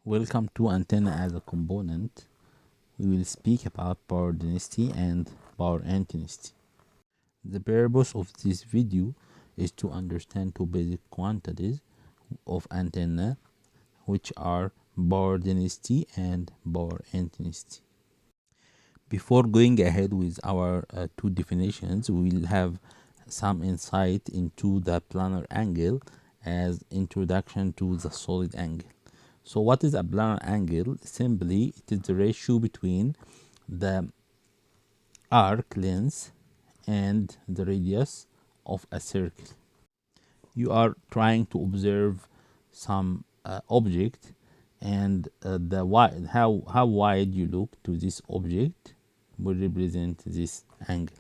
Welcome to antenna as a component. We will speak about power density and power intensity. The purpose of this video is to understand two basic quantities of antenna, which are power density and power intensity. Before going ahead with our two definitions, we will have some insight into the planar angle as introduction to the solid angle. So what is a planar angle? Simply, it is the ratio between the arc length and the radius of a circle. You are trying to observe some object, and how wide you look to this object will represent this angle.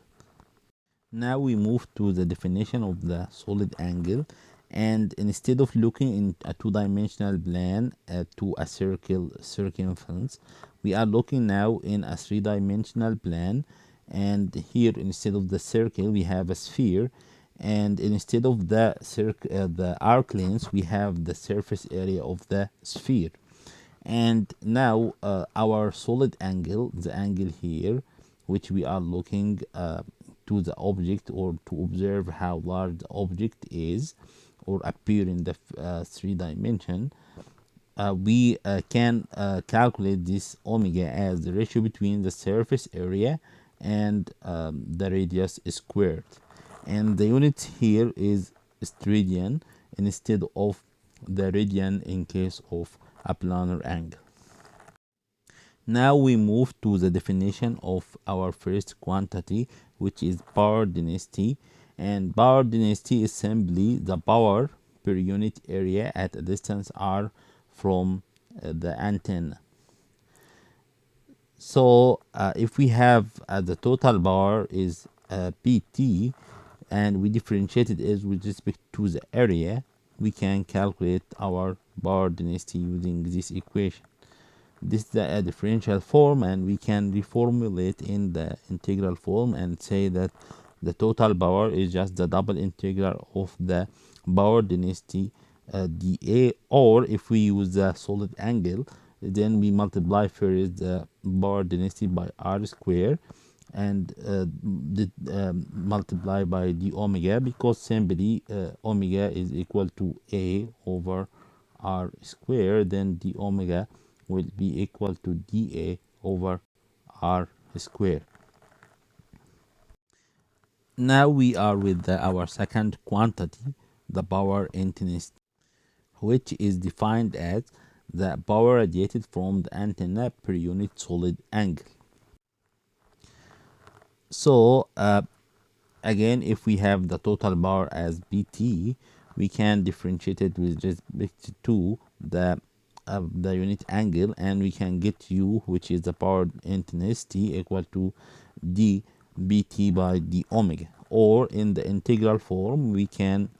Now we move to the definition of the solid angle, and instead of looking in a two-dimensional plane to a circumference, we are looking now in a three-dimensional plane. And here, instead of the circle, we have a sphere, and instead of the arc length, we have the surface area of the sphere. And now our solid angle, the angle here, which we are looking to the object, or to observe how large the object is or appear in the three dimension, we can calculate this omega as the ratio between the surface area and the radius squared. And the unit here is steradian instead of the radian in case of a planar angle. Now we move to the definition of our first quantity, which is power density. And power density is simply the power per unit area at a distance r from the antenna. So if we have the total power is PT, and we differentiate it as with respect to the area, we can calculate our power density using this equation. This is a differential form, and we can reformulate in the integral form and say that the total power is just the double integral of the power density dA, or if we use the solid angle, then we multiply first the power density by r square, and multiply by d omega, because simply omega is equal to a over r square. Then d omega will be equal to dA over r square. Now we are with our second quantity, the power intensity, which is defined as the power radiated from the antenna per unit solid angle. So again, if we have the total power as Pt, we can differentiate it with respect to the unit angle, and we can get U, which is the power intensity, equal to d Bt by d omega. Or in the integral form, we can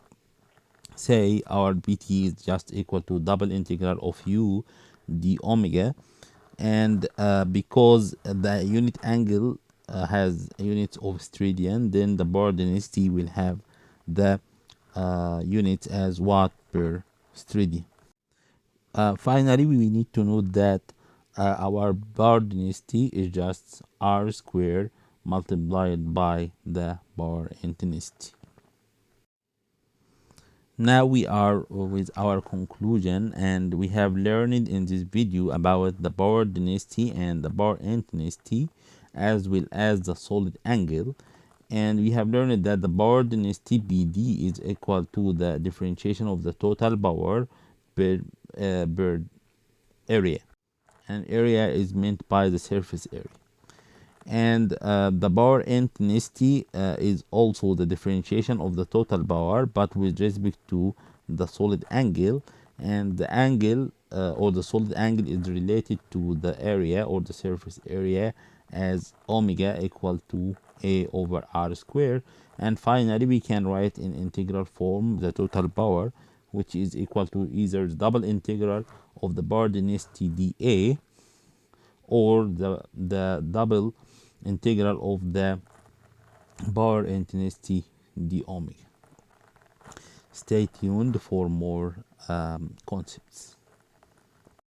say our Bt is just equal to double integral of U d omega. And because the unit angle has units of steradian, then the power density will have the units as watt per steradian. Finally, we need to note that our power density is just r squared multiplied by the power intensity. Now we are with our conclusion, and we have learned in this video about the power density and the power intensity, as well as the solid angle. And we have learned that the power density PD is equal to the differentiation of the total power per area, and area is meant by the surface area. And the power intensity is also the differentiation of the total power, but with respect to the solid angle. And the angle or the solid angle is related to the area or the surface area as omega equal to a over r square. And finally, we can write in integral form the total power, which is equal to either the double integral of the power density dA, or the double integral of the power intensity d omega. Stay tuned for more concepts.